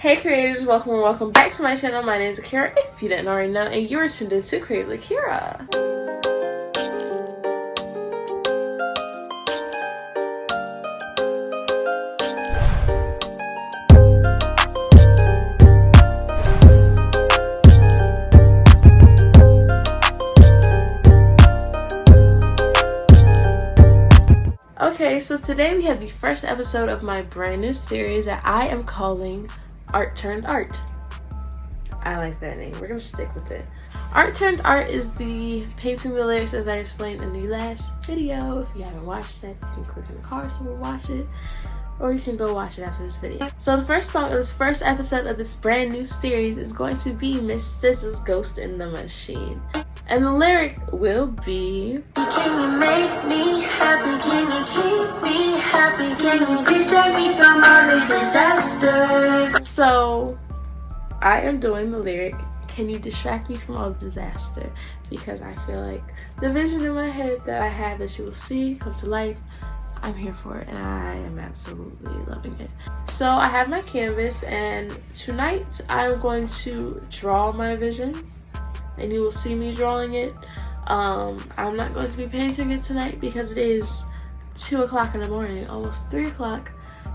Hey creators, welcome and welcome back to my channel. My name is Akira, if you didn't already know, and you're tuned into Creatively Akira. Okay, so today we have the first episode of my brand new series that I am calling Art Turned Art. I like that name. We're gonna stick with it. Art Turned Art is the painting the lyrics as I explained in the last video. If you haven't watched that, you can click in the card so we'll watch it, or you can go watch it after this video. So the first song of this first episode of this brand new series is going to be Miss SZA's Ghost in the Machine. And the lyric will be, can you make me happy? Can you keep me happy? Can you distract me from all the disaster? So I am doing the lyric, can you distract me from all the disaster? Because I feel like the vision in my head that I have that you will see come to life, I'm here for it and I am absolutely loving it. So I have my canvas and tonight I'm going to draw my vision. And you will see me drawing it. I'm not going to be painting it tonight because it is 2 o'clock in the morning, almost 3 o'clock,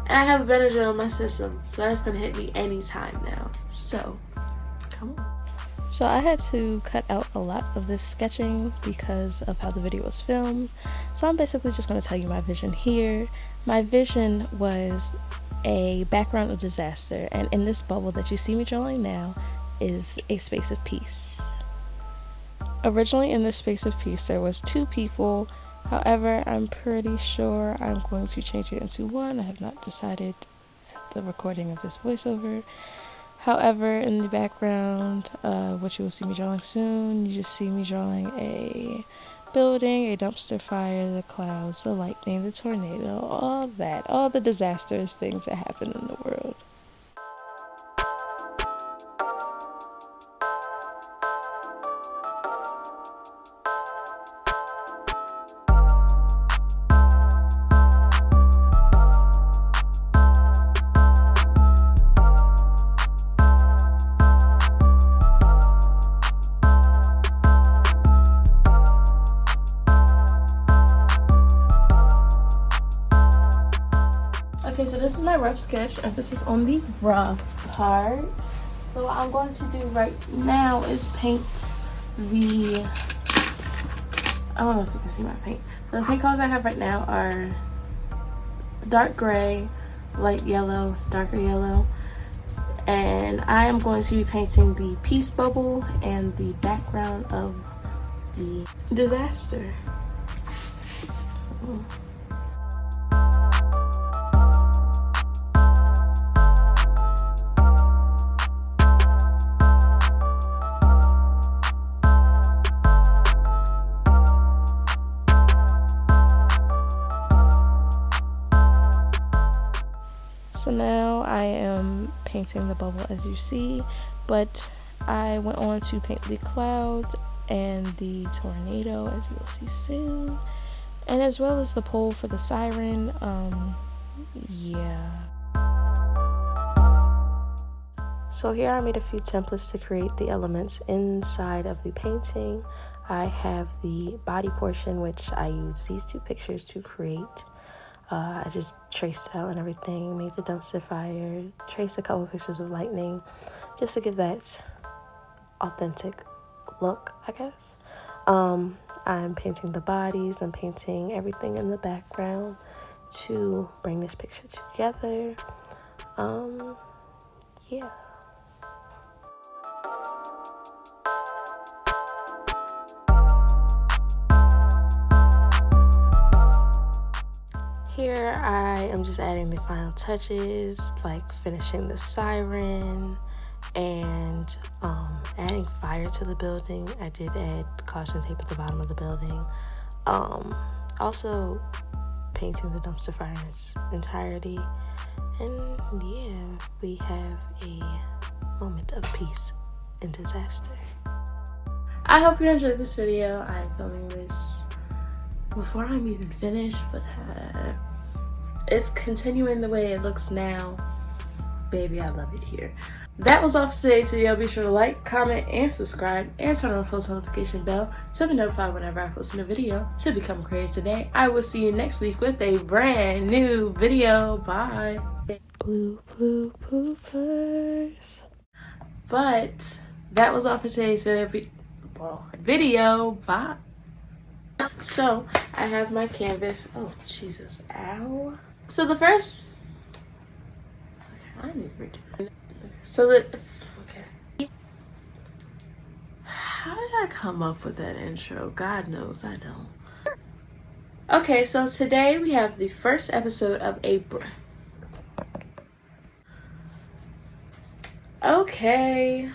and I have a Benadryl in my system, so that's going to hit me anytime now. So, come on. So I had to cut out a lot of this sketching because of how the video was filmed. So I'm basically just going to tell you my vision here. My vision was a background of disaster, and in this bubble that you see me drawing now is a space of peace. Originally in this space of peace there was 2 people, however I'm pretty sure I'm going to change it into 1. I have not decided at the recording of this voiceover. However, in the background, which you will see me drawing soon, you just see me drawing a building, a dumpster fire, the clouds, the lightning, the tornado, all that, all the disastrous things that happen in the world. Okay, so this is my rough sketch. Emphasis on the rough part. So what I'm going to do right now is paint the, I don't know if you can see my paint. So the paint colors I have right now are dark gray, light yellow, darker yellow. And I am going to be painting the peace bubble and the background of the disaster. So, So now I am painting the bubble as you see, but I went on to paint the clouds and the tornado as you will see soon, and as well as the pole for the siren. Yeah. So here I made a few templates to create the elements inside of the painting. I have the body portion, which I use these 2 pictures to create. I just traced out and everything, made the dumpster fire, traced a couple pictures of lightning, just to give that authentic look, I guess. I'm painting the bodies, I'm painting everything in the background to bring this picture together. Yeah. Here I am just adding the final touches, like finishing the siren and adding fire to the building. I did add caution tape at the bottom of the building. Also painting the dumpster fire in its entirety. And yeah, we have a moment of peace and disaster. I hope you enjoyed this video. I'm filming this before I'm even finished, but it's continuing the way it looks now. baby, I love it here. That was all for today's video. Be sure to like, comment, and subscribe, and turn on the post notification bell to be notified whenever I post a new video to become creative today. I will see you next week with a brand new video. Bye. Blue poopers. But that was all for today's video. Bye. So I have my canvas. Oh Jesus! Ow. So the first. Okay, I need to redo it. So that. Okay. How did I come up with that intro? God knows I don't. Okay, so today we have the first episode of April. Okay.